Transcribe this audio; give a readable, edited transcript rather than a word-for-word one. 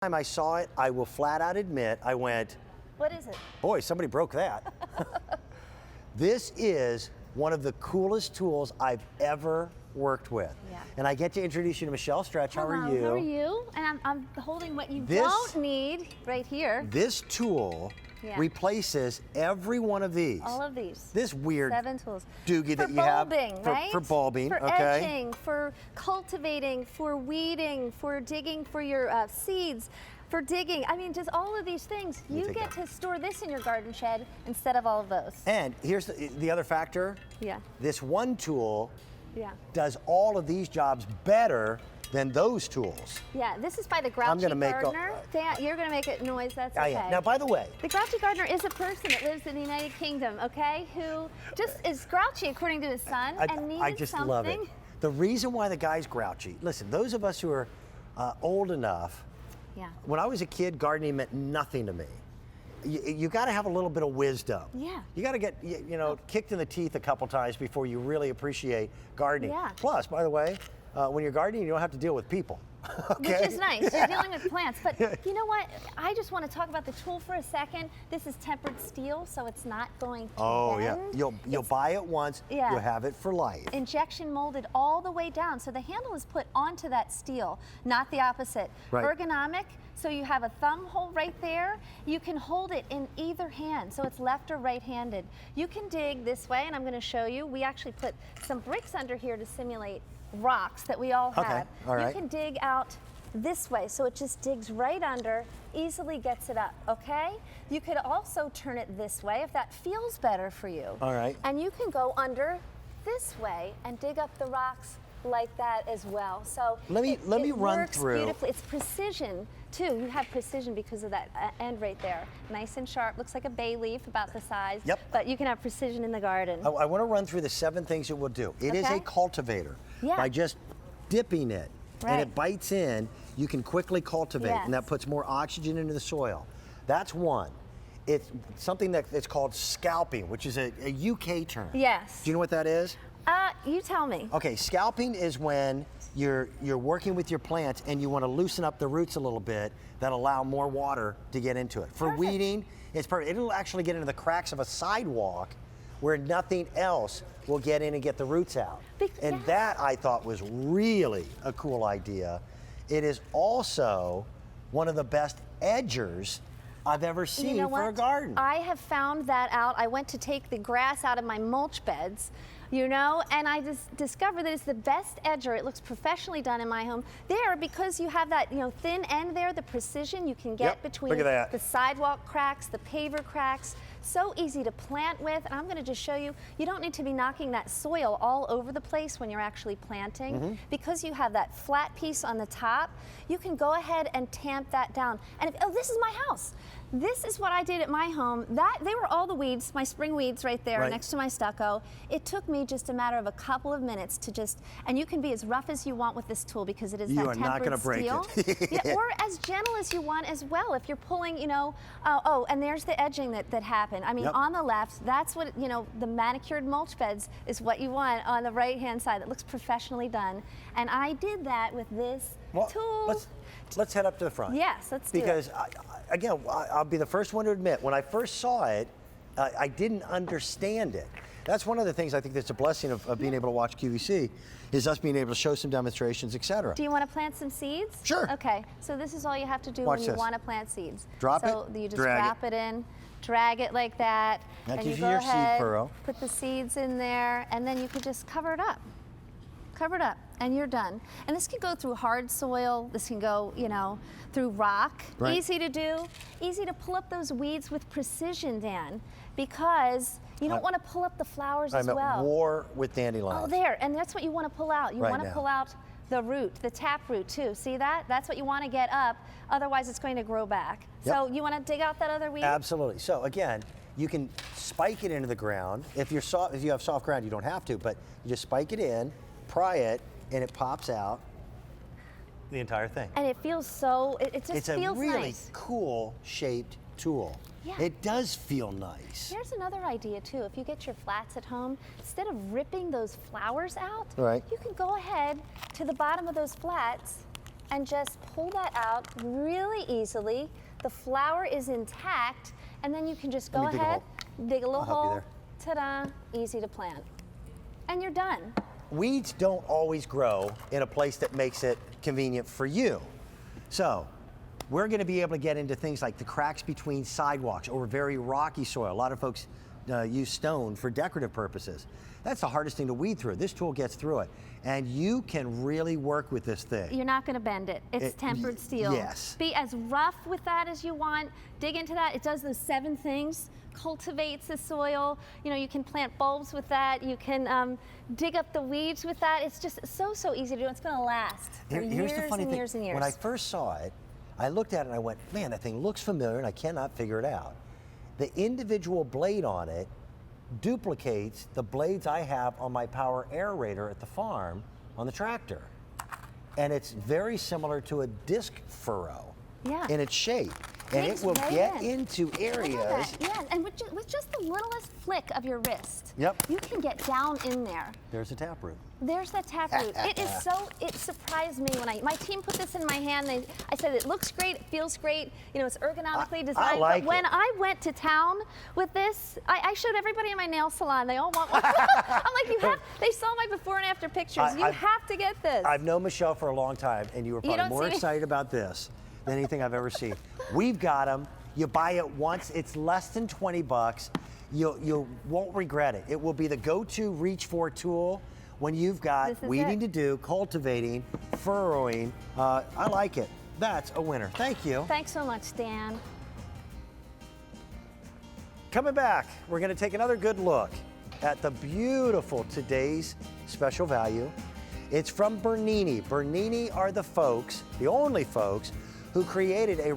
time I saw it, I will flat out admit, I went, What is it? boy, somebody broke that. This is one of the coolest tools I've ever worked with. Yeah. And I get to introduce you to Michelle Stretch. How are you? How are you? And I'm holding what you This- don't need right here. This tool replaces every one of these. All of these. This weird 7 tools. doogie that For you have. bulbing, right? For bulbing, for okay. edging, for cultivating, for weeding, for digging for your seeds, for digging. I mean, just all of these things. You get to store this in your garden shed instead of all of those. And here's the other factor. Yeah. This one tool Yeah. does all of these jobs better than those tools. Yeah, this is by the Grouchy gardener. Dan, you're going to make a noise, that's okay. I am. Now, by the way, the Grouchy gardener is a person that lives in the United Kingdom, okay, who just is grouchy according to his son and needed I just something. love it. The reason why the guy's grouchy, listen, those of us who are old enough, when I was a kid, gardening meant nothing to me. You got to have a little bit of wisdom. Yeah. You got to get, kicked in the teeth a couple times before you really appreciate gardening. Yeah. Plus, by the way, when you're gardening, you don't have to deal with people. Okay? Which is nice. You're dealing with plants. But you know what? I just want to talk about the tool for a second. This is tempered steel, so it's not going to bend. You'll buy it once, you'll have it for life. Injection molded all the way down. So the handle is put onto that steel, not the opposite. Right. Ergonomic, so you have a thumb hole right there. You can hold it in either hand, so it's left or right-handed. You can dig this way, and I'm going to show you. We actually put some bricks under here to simulate rocks that we all have. Okay, all right. You can dig out this way, so it just digs right under, easily gets it up, okay? You could also turn it this way if that feels better for you. All right. And you can go under this way and dig up the rocks like that as well. So let me run works through. Beautifully. It's precision too. You have precision because of that end right there. Nice and sharp. Looks like a bay leaf, about the size. Yep. But you can have precision in the garden. I want to run through the 7 things it will do. It is a cultivator. Yeah. By just dipping it and it bites in, you can quickly cultivate, and that puts more oxygen into the soil. That's one. It's something that's called scalping, which is a UK term. Yes. Do you know what that is? You tell me. Okay, scalping is when you're working with your plants and you want to loosen up the roots a little bit that allow more water to get into it. For weeding, it's perfect. It'll actually get into the cracks of a sidewalk where nothing else will get in and get the roots out. And that I thought was really a cool idea. It is also one of the best edgers I've ever seen for a garden. I have found that out. I went to take the grass out of my mulch beds, and I just discovered that it's the best edger. It looks professionally done in my home. There, because you have that thin end there, the precision you can get between the sidewalk cracks, the paver cracks. So easy to plant with, and I'm going to just show you, you don't need to be knocking that soil all over the place when you're actually planting. Because you have that flat piece on the top, you can go ahead and tamp that down. And this is my house. This is what I did at my home. They were all the weeds, my spring weeds right there next to my stucco. It took me just a matter of a couple of minutes to and you can be as rough as you want with this tool because it is that tempered steel. You are not going to break it. Or as gentle as you want as well. If you're pulling, and there's the edging that happened. I mean, on the left, that's what, the manicured mulch beds is what you want on the right-hand side. It looks professionally done. And I did that with this tool. Let's head up to the front. Yes, let's do it. Because, again, I'll be the first one to admit, when I first saw it, I didn't understand it. That's one of the things I think that's a blessing of being able to watch QVC, is us being able to show some demonstrations, etc. Do you want to plant some seeds? Sure. Okay, so this is all you have to do when you want to plant seeds. Drop it, So you just drop it in, drag it like that, and you go go ahead, seed furrow. Put the seeds in there, and then you could just cover it up. Cover it up, and you're done. And this can go through hard soil. This can go, through rock. Right. Easy to do. Easy to pull up those weeds with precision, Dan, because you don't want to pull up the flowers as well. I'm at war with dandelions. Oh, there, and that's what you want to pull out. You want to pull out the root, the tap root too. See that? That's what you want to get up. Otherwise, it's going to grow back. So you want to dig out that other weed? Absolutely. So again, you can spike it into the ground. If you have soft ground, you don't have to, but you just spike it in, pry it, and it pops out the entire thing. And it feels so, it just feels nice. It's a really cool shaped tool. Yeah. It does feel nice. Here's another idea too. If you get your flats at home, instead of ripping those flowers out, you can go ahead to the bottom of those flats and just pull that out really easily. The flower is intact, and then you can just go Let me dig a ahead, dig a little I'll help you hole, ta-da, easy to plant. And you're done. Weeds don't always grow in a place that makes it convenient for you. So we're going to be able to get into things like the cracks between sidewalks or very rocky soil. A lot of folks use stone for decorative purposes. That's the hardest thing to weed through. This tool gets through it. And you can really work with this thing. You're not going to bend it. It's tempered steel. Yes. Be as rough with that as you want. Dig into that. It does those 7 things. Cultivates the soil. You know, you can plant bulbs with that. You can dig up the weeds with that. It's just so easy to do. It's going to last for Here's the years funny and thing. years and years. When I first saw it, I looked at it and I went, man, that thing looks familiar and I cannot figure it out. The individual blade on it duplicates the blades I have on my power aerator at the farm on the tractor. And it's very similar to a disc furrow in its shape. And it will get into areas. Yeah, and with just the littlest flick of your wrist, you can get down in there. There's a taproot. There's that taproot. It surprised me when my team put this in my hand. I said, it looks great, it feels great, you know, it's ergonomically designed. But when I went to town with this, I showed everybody in my nail salon, they all want one. I'm like, they saw my before and after pictures. You have to get this. I've known Michelle for a long time, and you were probably more excited about this than anything I've ever seen. We've got them. You buy it once, it's less than 20 bucks. You won't regret it. It will be the go-to reach for tool when you've got weeding to do, cultivating, furrowing. I like it. That's a winner. Thank you. Thanks so much, Dan. Coming back, we're going to take another good look at the beautiful today's special value. It's from Bernini. Bernini are the folks, the only folks, who created a